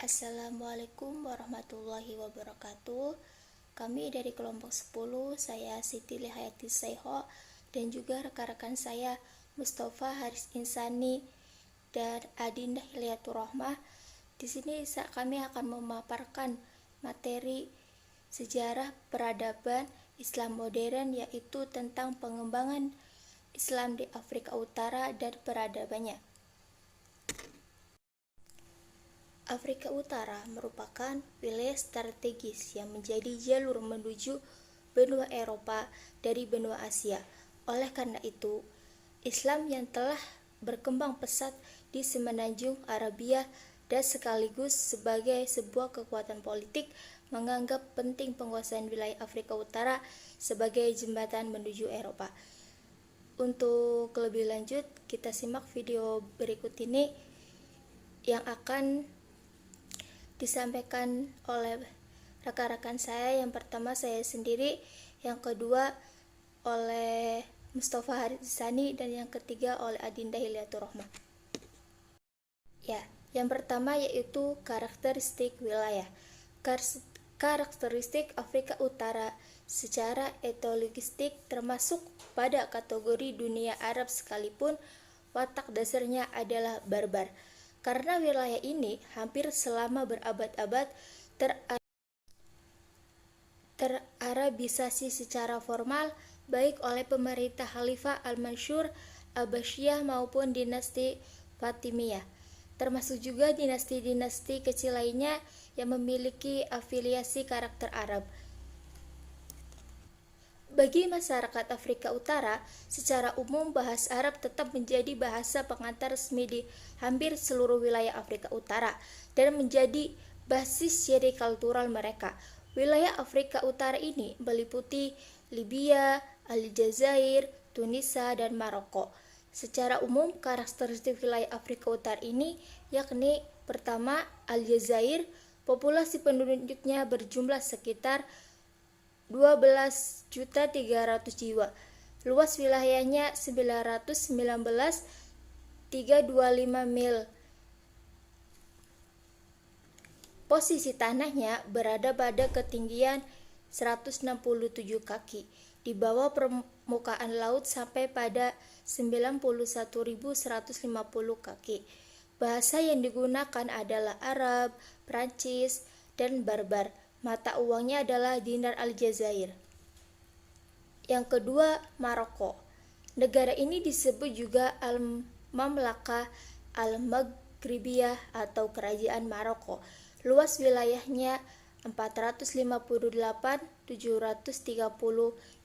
Assalamualaikum warahmatullahi wabarakatuh. Kami dari kelompok 10, saya Siti Lihayati Saiho dan juga rekan-rekan saya Mustafa Haris Insani dan Adinda Hilyatur Rahmah. Di sini kami akan memaparkan materi sejarah peradaban Islam modern, yaitu tentang pengembangan Islam di Afrika Utara dan peradabannya. Afrika Utara merupakan wilayah strategis yang menjadi jalur menuju benua Eropa dari benua Asia. Oleh karena itu, Islam yang telah berkembang pesat di semenanjung Arabia dan sekaligus sebagai sebuah kekuatan politik menganggap penting penguasaan wilayah Afrika Utara sebagai jembatan menuju Eropa. Untuk lebih lanjut, kita simak video berikut ini yang akan disampaikan oleh rekan-rekan saya. Yang pertama saya sendiri, yang kedua oleh Mustafa Haris Insani, dan yang ketiga oleh Adinda Hilyatur Rahmah. Yang pertama yaitu karakteristik wilayah. Karakteristik Afrika Utara secara etnologistik termasuk pada kategori dunia Arab sekalipun watak dasarnya adalah barbar. Karena wilayah ini hampir selama berabad-abad terarabisasi secara formal, baik oleh pemerintah Khalifah Al-Mansur Abbasiyah maupun dinasti Fatimiyah, termasuk juga dinasti-dinasti kecil lainnya yang memiliki afiliasi karakter Arab. Bagi masyarakat Afrika Utara, secara umum bahasa Arab tetap menjadi bahasa pengantar resmi di hampir seluruh wilayah Afrika Utara dan menjadi basis ciri kultural mereka. Wilayah Afrika Utara ini meliputi Libya, Aljazair, Tunisia, dan Maroko. Secara umum, karakteristik wilayah Afrika Utara ini yakni pertama, Aljazair, populasi penduduknya berjumlah sekitar 12.300.000 jiwa. Luas wilayahnya 919,325 mil. Posisi tanahnya berada pada ketinggian 167 kaki di bawah permukaan laut sampai pada 91.150 kaki. Bahasa yang digunakan adalah Arab, Prancis, dan Barbar. Mata uangnya adalah dinar Aljazair. Yang kedua, Maroko. Negara ini disebut juga Al-Mamlakah Al-Maghribiyah atau Kerajaan Maroko. Luas wilayahnya 458.730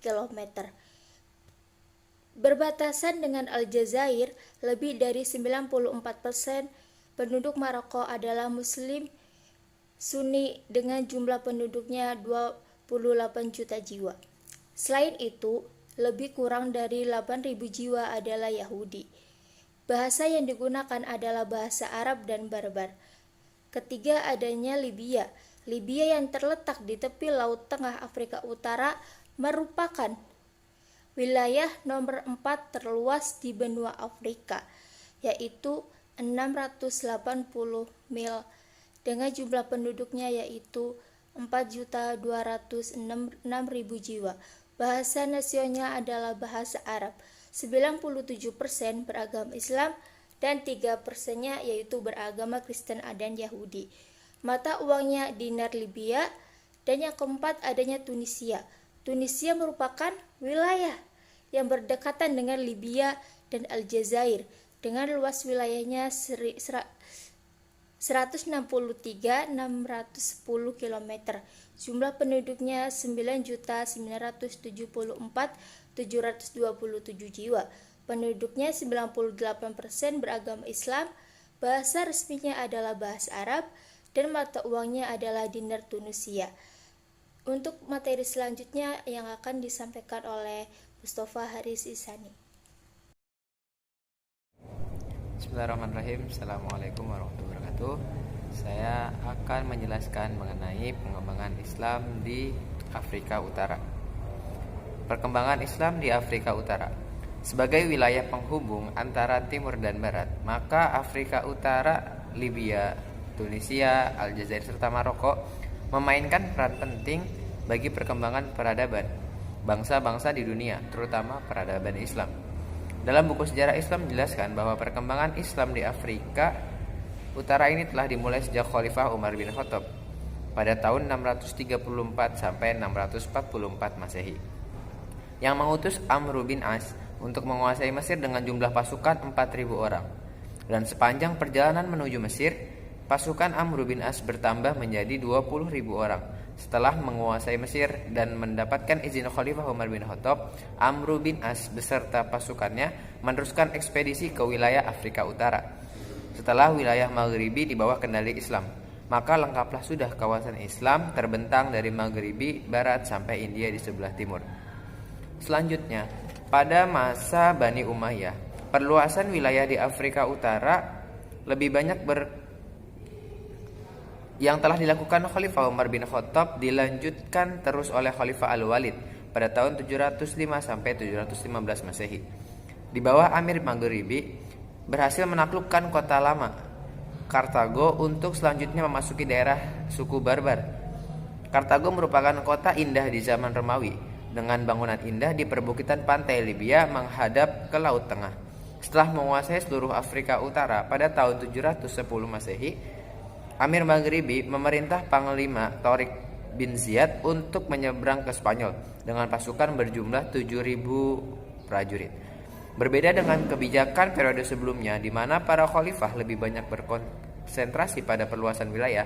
km. Berbatasan dengan Aljazair, lebih dari 94% penduduk Maroko adalah Muslim Sunni dengan jumlah penduduknya 28 juta jiwa. Selain itu, lebih kurang dari 8.000 jiwa adalah Yahudi. Bahasa yang digunakan adalah bahasa Arab dan Barbar. Ketiga, adanya Libya. Libya yang terletak di tepi Laut Tengah Afrika Utara merupakan wilayah nomor 4 terluas di benua Afrika, yaitu 680 mil dengan jumlah penduduknya yaitu 4.206.000 jiwa. Bahasa nasionalnya adalah bahasa Arab. 97% beragama Islam dan 3%-nya yaitu beragama Kristen dan Yahudi. Mata uangnya dinar Libya. Dan yang keempat adanya Tunisia. Tunisia merupakan wilayah yang berdekatan dengan Libya dan Aljazair dengan luas wilayahnya 163.610 km. Jumlah penduduknya 9.974.727 jiwa. Penduduknya 98% beragama Islam. Bahasa resminya adalah bahasa Arab dan mata uangnya adalah dinar Tunisia. Untuk materi selanjutnya yang akan disampaikan oleh Mustafa Haris Insani. Bismillahirrahmanirrahim. Assalamualaikum warahmatullahi wabarakatuh. Saya akan menjelaskan mengenai pengembangan Islam di Afrika Utara. Perkembangan Islam di Afrika Utara. Sebagai wilayah penghubung antara timur dan barat, maka Afrika Utara, Libya, Tunisia, Aljazair, serta Maroko memainkan peran penting bagi perkembangan peradaban bangsa-bangsa di dunia, terutama peradaban Islam. Dalam buku sejarah Islam dijelaskan bahwa perkembangan Islam di Afrika Utara ini telah dimulai sejak Khalifah Umar bin Khattab pada tahun 634 sampai 644 Masehi, yang mengutus Amr bin As untuk menguasai Mesir dengan jumlah pasukan 4.000 orang. Dan sepanjang perjalanan menuju Mesir, pasukan Amr bin As bertambah menjadi 20.000 orang. Setelah menguasai Mesir dan mendapatkan izin Khalifah Umar bin Khattab, Amr bin As beserta pasukannya meneruskan ekspedisi ke wilayah Afrika Utara. Setelah wilayah Maghribi di bawah kendali Islam, maka lengkaplah sudah kawasan Islam terbentang dari Maghribi Barat sampai India di sebelah timur. Selanjutnya, pada masa Bani Umayyah, perluasan wilayah di Afrika Utara lebih banyak yang telah dilakukan Khalifah Umar bin Khattab dilanjutkan terus oleh Khalifah Al-Walid pada tahun 705 sampai 715 Masehi. Di bawah Amir Maghribi berhasil menaklukkan kota lama Kartago untuk selanjutnya memasuki daerah suku Barbar. Kartago merupakan kota indah di zaman Romawi dengan bangunan indah di perbukitan pantai Libya menghadap ke Laut Tengah. Setelah menguasai seluruh Afrika Utara pada tahun 710 Masehi, Amir Maghribi memerintah Panglima Tariq bin Ziyad untuk menyeberang ke Spanyol dengan pasukan berjumlah 7.000 prajurit. Berbeda dengan kebijakan periode sebelumnya di mana para khalifah lebih banyak berkonsentrasi pada perluasan wilayah,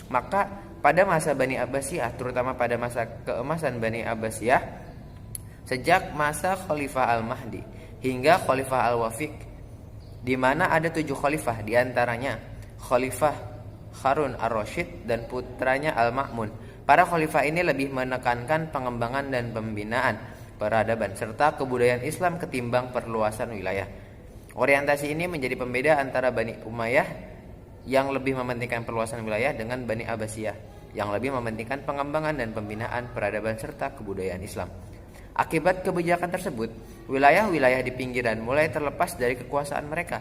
maka pada masa Bani Abbasiyah, terutama pada masa keemasan Bani Abbasiyah, sejak masa Khalifah Al-Mahdi hingga Khalifah Al-Wafiq, di mana ada 7 khalifah, diantaranya Khalifah Harun Ar-Rasyid dan putranya Al-Ma'mun. Para khalifah ini lebih menekankan pengembangan dan pembinaan peradaban serta kebudayaan Islam ketimbang perluasan wilayah. Orientasi ini menjadi pembeda antara Bani Umayyah yang lebih mementingkan perluasan wilayah dengan Bani Abbasiyah yang lebih mementingkan pengembangan dan pembinaan peradaban serta kebudayaan Islam. Akibat kebijakan tersebut, wilayah-wilayah di pinggiran mulai terlepas dari kekuasaan mereka.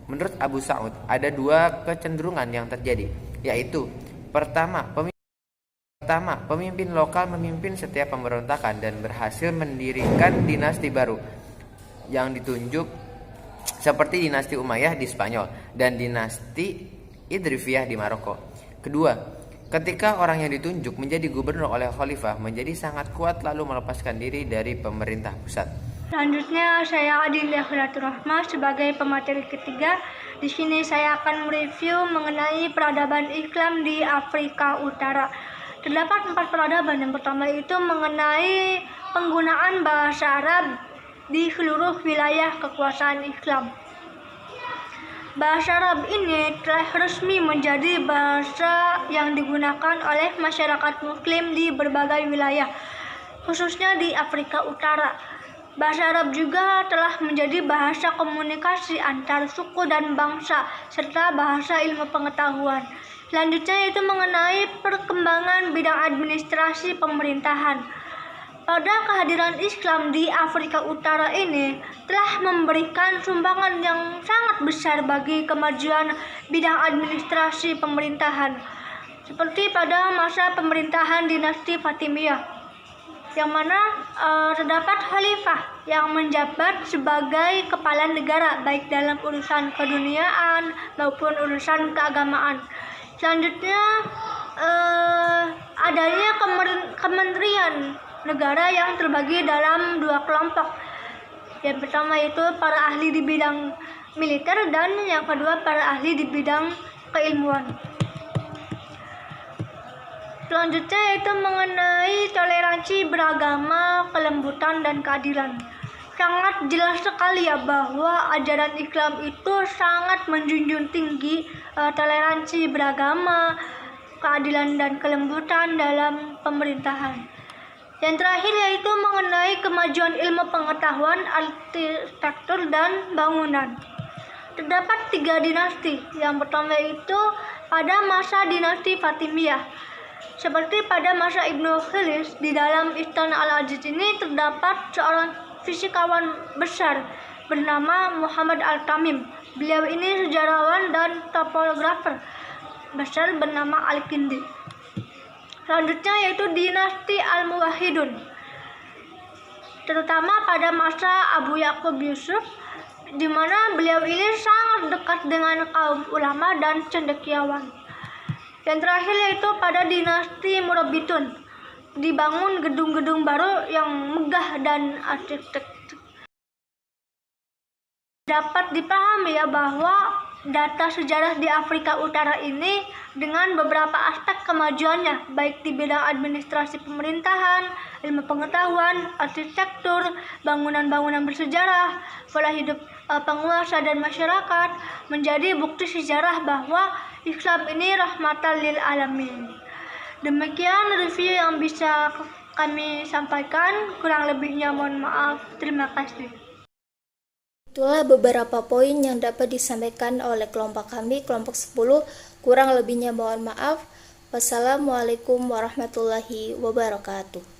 Menurut Abu Sa'ud, ada 2 kecenderungan yang terjadi, yaitu pertama, pemimpin lokal memimpin setiap pemberontakan dan berhasil mendirikan dinasti baru yang ditunjuk seperti dinasti Umayyah di Spanyol dan dinasti Idrifiyah di Maroko. Kedua, ketika orang yang ditunjuk menjadi gubernur oleh khalifah menjadi sangat kuat lalu melepaskan diri dari pemerintah pusat. Selanjutnya saya Adilah Rahma sebagai pemateri ketiga. Di sini saya akan mereview mengenai peradaban Islam di Afrika Utara. Terdapat 4 peradaban. Yang pertama itu mengenai penggunaan bahasa Arab di seluruh wilayah kekuasaan Islam. Bahasa Arab ini telah resmi menjadi bahasa yang digunakan oleh masyarakat Muslim di berbagai wilayah, khususnya di Afrika Utara. Bahasa Arab juga telah menjadi bahasa komunikasi antar suku dan bangsa, serta bahasa ilmu pengetahuan. Selanjutnya itu mengenai perkembangan bidang administrasi pemerintahan. Pada kehadiran Islam di Afrika Utara ini telah memberikan sumbangan yang sangat besar bagi kemajuan bidang administrasi pemerintahan, seperti pada masa pemerintahan dinasti Fatimiyah, yang mana terdapat khalifah yang menjabat sebagai kepala negara baik dalam urusan keduniaan maupun urusan keagamaan. Selanjutnya adanya kementerian negara yang terbagi dalam 2 kelompok. Yang pertama itu para ahli di bidang militer dan yang kedua para ahli di bidang keilmuan. Selanjutnya itu mengenai toleransi beragama, kelembutan, dan keadilan. Sangat jelas sekali ya bahwa ajaran Islam itu sangat menjunjung tinggi toleransi beragama, keadilan, dan kelembutan dalam pemerintahan. Yang terakhir yaitu mengenai kemajuan ilmu pengetahuan, arsitektur, dan bangunan. Terdapat 3 dinasti. Yang pertama itu pada masa dinasti Fatimiyah. Seperti pada masa Ibnu Khilis, di dalam Istana Al-Aziz ini terdapat seorang fisikawan besar bernama Muhammad Al-Tamim. Beliau ini sejarawan dan topografer. besar bernama Al-Kindi. Selanjutnya yaitu dinasti Al-Muwahhidun, terutama pada masa Abu Yakub Yusuf, di mana beliau ini sangat dekat dengan kaum ulama dan cendekiawan. Yang terakhir yaitu pada dinasti Murabbitun, dibangun gedung-gedung baru yang megah dan arsitektur. Dapat dipahami ya bahwa data sejarah di Afrika Utara ini dengan beberapa aspek kemajuannya, baik di bidang administrasi pemerintahan, ilmu pengetahuan, arsitektur, bangunan-bangunan bersejarah, pola hidup penguasa dan masyarakat, menjadi bukti sejarah bahwa Islam ini rahmatan lil alamin. Demikian review yang bisa kami sampaikan, kurang lebihnya mohon maaf. Terima kasih. Itulah beberapa poin yang dapat disampaikan oleh kelompok kami, kelompok 10. Kurang lebihnya mohon maaf. Wassalamualaikum warahmatullahi wabarakatuh.